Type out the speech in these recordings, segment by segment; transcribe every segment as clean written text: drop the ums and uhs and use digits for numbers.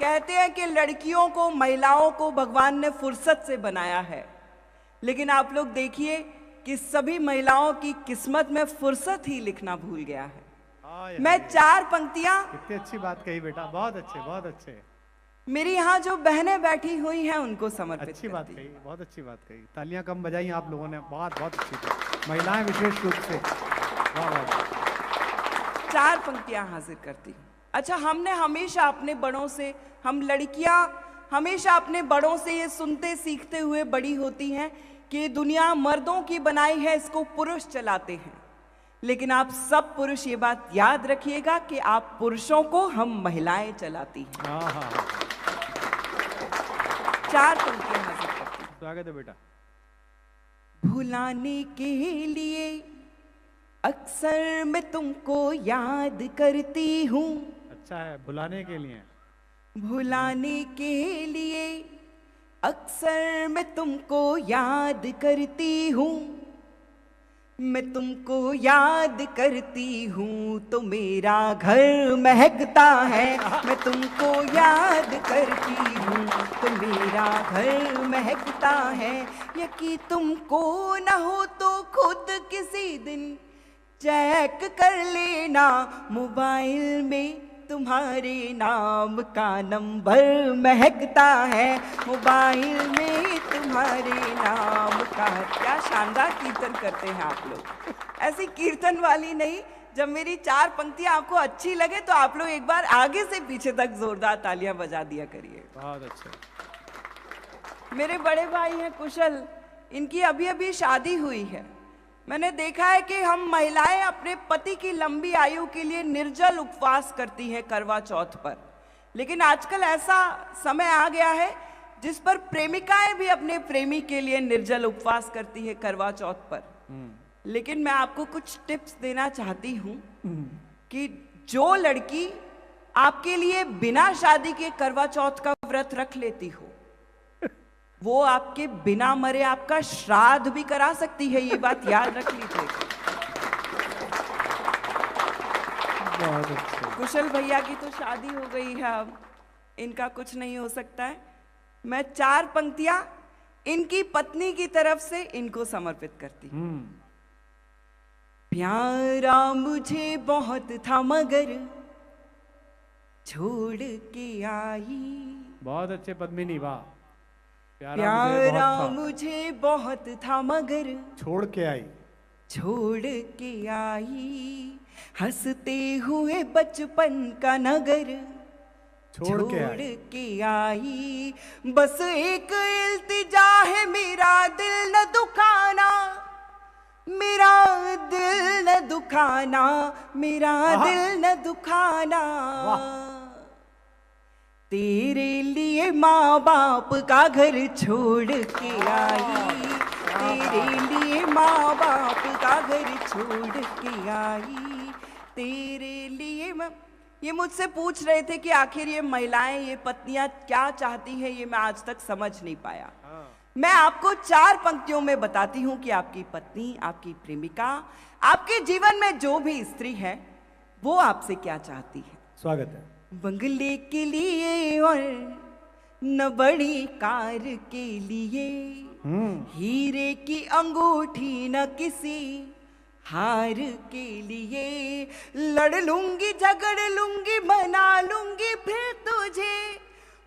कहते हैं कि लड़कियों को, महिलाओं को भगवान ने फुर्सत से बनाया है, लेकिन आप लोग देखिए कि सभी महिलाओं की किस्मत में फुर्सत ही लिखना भूल गया है। मैं 4 पंक्तियां, कितनी अच्छी बात कही बेटा, बहुत अच्छे, बहुत अच्छे। मेरी यहाँ जो बहनें बैठी हुई हैं उनको समर्पित अच्छी बात करती कही, बहुत अच्छी बात कही। तालियां कम बजाई आप लोगों ने, बहुत बहुत अच्छी थी, महिलाएं विशेष रूप से। वाह वाह। 4 पंक्तियां हाजिर करती हूँ। अच्छा, हमने हमेशा अपने बड़ों से, हम लड़कियां हमेशा अपने बड़ों से ये सुनते सीखते हुए बड़ी होती हैं कि दुनिया मर्दों की बनाई है, इसको पुरुष चलाते हैं। लेकिन आप सब पुरुष ये बात याद रखिएगा कि आप पुरुषों को हम महिलाएं चलाती हैं। 4 पंक्तियां हाजिर करती हूँ। स्वागत है बेटा। भुलाने के लिए अक्सर मैं तुमको याद करती हूँ। अच्छा है, भुलाने के लिए। भुलाने के लिए अक्सर मैं तुमको याद करती हूँ। मैं तुमको याद करती हूँ तो मेरा घर महकता है। मैं तुमको याद करती हूँ तो मेरा घर महकता है। यकीन तुमको न हो तो खुद किसी दिन चेक कर लेना, मोबाइल में तुम्हारे नाम का नंबर महकता है। मोबाइल में तुम्हारे नाम का। क्या शानदार कीर्तन करते हैं आप लोग। ऐसी कीर्तन वाली नहीं, जब मेरी 4 पंक्तियां आपको अच्छी लगे तो आप लोग एक बार आगे से पीछे तक जोरदार तालियां बजा दिया करिए। बहुत अच्छा। मेरे बड़े भाई हैं कुशल, इनकी अभी अभी शादी हुई है। मैंने देखा है कि हम महिलाएं अपने पति की लंबी आयु के लिए निर्जल उपवास करती हैं करवा चौथ पर, लेकिन आजकल ऐसा समय आ गया है जिस पर प्रेमिकाएं भी अपने प्रेमी के लिए निर्जल उपवास करती है करवा चौथ पर। लेकिन मैं आपको कुछ टिप्स देना चाहती हूँ कि जो लड़की आपके लिए बिना शादी के करवा चौथ का व्रत रख लेती हो, वो आपके बिना मरे आपका श्राद्ध भी करा सकती है। ये बात याद रख लीजिएगा। कुशल भैया की तो शादी हो गई है, अब इनका कुछ नहीं हो सकता है। मैं 4 पंक्तियां इनकी पत्नी की तरफ से इनको समर्पित करती हूँ। प्यारा मुझे बहुत था मगर छोड़ के आई। बहुत अच्छे पद्मिनी, वाह। प्यारा मुझे बहुत था मगर छोड़ के आई। छोड़ के आई। हंसते हुए बचपन का नगर छोड़ के आई। बस एक इल्तिजा है, मेरा दिल न दुखाना, मेरा दिल न दुखाना, मेरा दिल न दुखाना। तेरे लिए माँ बाप का घर छोड़ के आई। तेरे लिए माँ बाप का घर छोड़ के आई। तेरे लिए ये मुझसे पूछ रहे थे कि आखिर ये महिलाएं, ये पत्नियां क्या चाहती हैं, ये मैं आज तक समझ नहीं पाया। मैं आपको 4 पंक्तियों में बताती हूँ कि आपकी पत्नी, आपकी प्रेमिका, आपके जीवन में जो भी स्त्री है, वो आपसे क्या चाहती है। स्वागत है। बंगले के लिए और न बड़ी कार के लिए, हीरे की अंगूठी न किसी हार के लिए। लड़ लूंगी, झगड़ लूंगी, मना लूंगी फिर तुझे,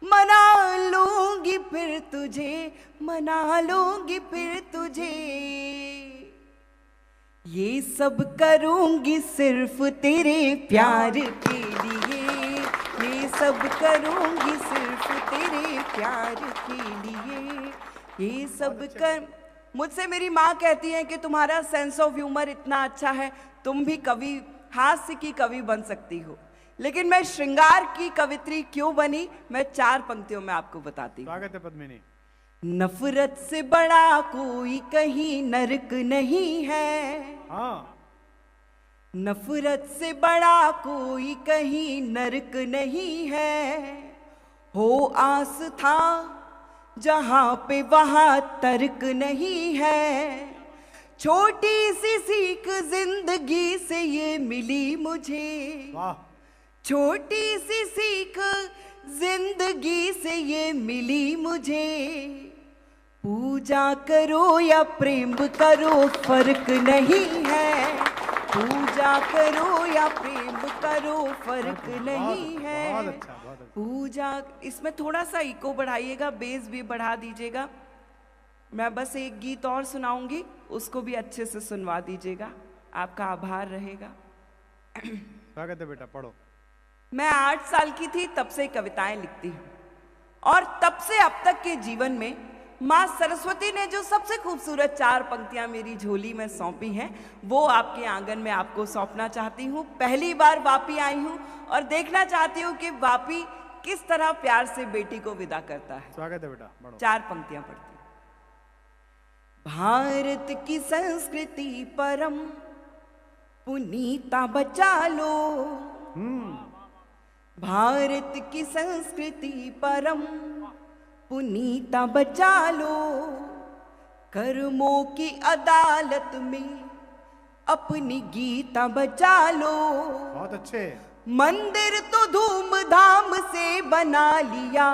मना लूंगी फिर तुझे, मना लूंगी फिर तुझे। ये सब करूंगी सिर्फ तेरे प्यार के लिए। ये सब करूंगी सिर्फ तेरे प्यार के लिए। ये सब कर। मुझसे मेरी माँ कहती है कि तुम्हारा सेंस ऑफ ह्यूमर इतना अच्छा है, तुम भी कवि, हास्य की कवि बन सकती हो। लेकिन मैं श्रृंगार की कवित्री क्यों बनी, मैं 4 पंक्तियों में आपको बताती हूँ। स्वागत है पद्मिनी। नफरत से बड़ा कोई कहीं नरक नहीं है। नफरत से बड़ा कोई कहीं नरक नहीं है। हो आस था जहां पे वहां तर्क नहीं है। छोटी सी सीख जिंदगी से ये मिली मुझे। छोटी सी सीख जिंदगी से ये मिली मुझे, पूजा करो या प्रेम करो फर्क नहीं है, पूजा करो या प्रेम करो फर्क नहीं है। बहुत अच्छा, बहुत अच्छा। पूजा, इसमें थोड़ा सा इको बढ़ाइएगा, बेस भी बढ़ा दीजिएगा। मैं बस एक गीत और सुनाऊंगी, उसको भी अच्छे से सुनवा दीजिएगा, आपका आभार रहेगा। स्वागत है बेटा, पढ़ो। मैं 8 साल की थी तब से कविताएं लिखती हूँ, और तब से अब तक के जीवन में माँ सरस्वती ने जो सबसे खूबसूरत 4 पंक्तियां मेरी झोली में सौंपी हैं, वो आपके आंगन में आपको सौंपना चाहती हूँ। पहली बार वापी आई हूँ और देखना चाहती हूँ कि वापी किस तरह प्यार से बेटी को विदा करता है। स्वागत है बेटा, पढ़ो। 4 पंक्तियां पढ़ती हूँ। भारत की संस्कृति परम पुनीता बचा लो, भारत की संस्कृति परम पुनीता बचा लो, कर्मों की अदालत में अपनी गीता बचा लो। बहुत अच्छे। मंदिर तो धूमधाम से बना लिया,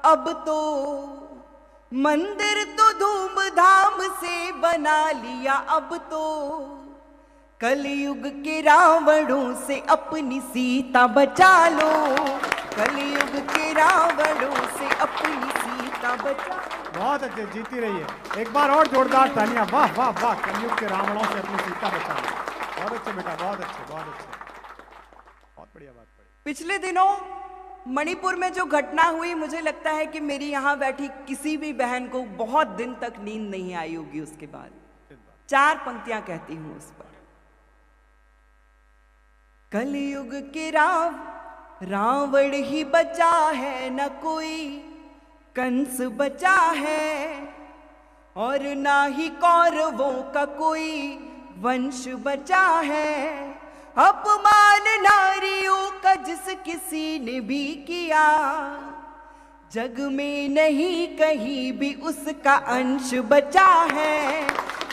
अब तो मंदिर तो धूमधाम से बना लिया, अब तो कलयुग के रावणों से अपनी सीता बचा लो, कलयुग के रावणों से अपनी सीता बचा लो। बहुत अच्छे, जीती रही है। एक बार और जोरदार तालियां। वाह वाह वाह, कलयुग के रावणों से अपनी सीता बचा लो। बहुत अच्छे बेटा, बहुत अच्छे, बहुत अच्छे, बहुत बढ़िया बात पड़ी। पिछले दिनों मणिपुर में जो घटना हुई, मुझे लगता है कि मेरी यहाँ बैठी किसी भी बहन को बहुत दिन तक नींद नहीं आई होगी। उसके बाद 4 पंक्तियां कहती हूं उस पर। कलयुग के रावण ही बचा है, न कोई कंस बचा है, और ना ही कौरवों का कोई वंश बचा है। अपमान नारियों का जिस किसी ने भी किया, जग में नहीं कहीं भी उसका अंश बचा है,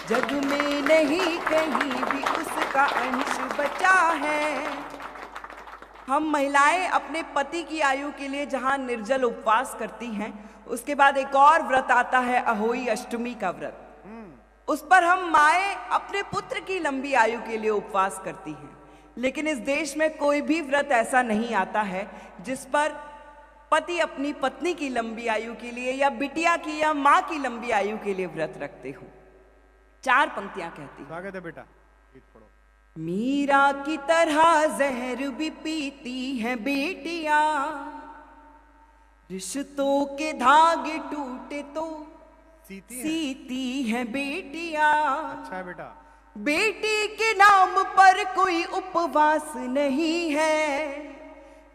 जग में नहीं कहीं भी उसका अंश बचा है। हम महिलाएं अपने पति की आयु के लिए जहां निर्जल उपवास करती हैं, उसके बाद एक और व्रत आता है, अहोई अष्टमी का व्रत। उस पर हम माएं अपने पुत्र की लंबी आयु के लिए उपवास करती हैं। लेकिन इस देश में कोई भी व्रत ऐसा नहीं आता है जिस पर पति अपनी पत्नी की लंबी आयु के लिए या बिटिया की या माँ की लंबी आयु के लिए व्रत रखते हो। 4 पंक्तियां कहती हैं। स्वागत है बेटा, गीत पढ़ो। मीरा की तरह जहर भी पीती हैं बेटियां, रिश्तों के धागे टूटे तो सीती हैं बेटियां। अच्छा है बेटा। बेटी के नाम पर कोई उपवास नहीं है,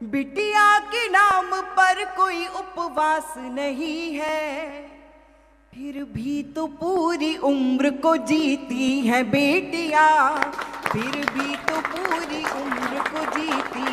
बिटिया के नाम पर कोई उपवास नहीं है, फिर भी तो पूरी उम्र को जीती हैं बेटियां, फिर भी तो पूरी उम्र को जीती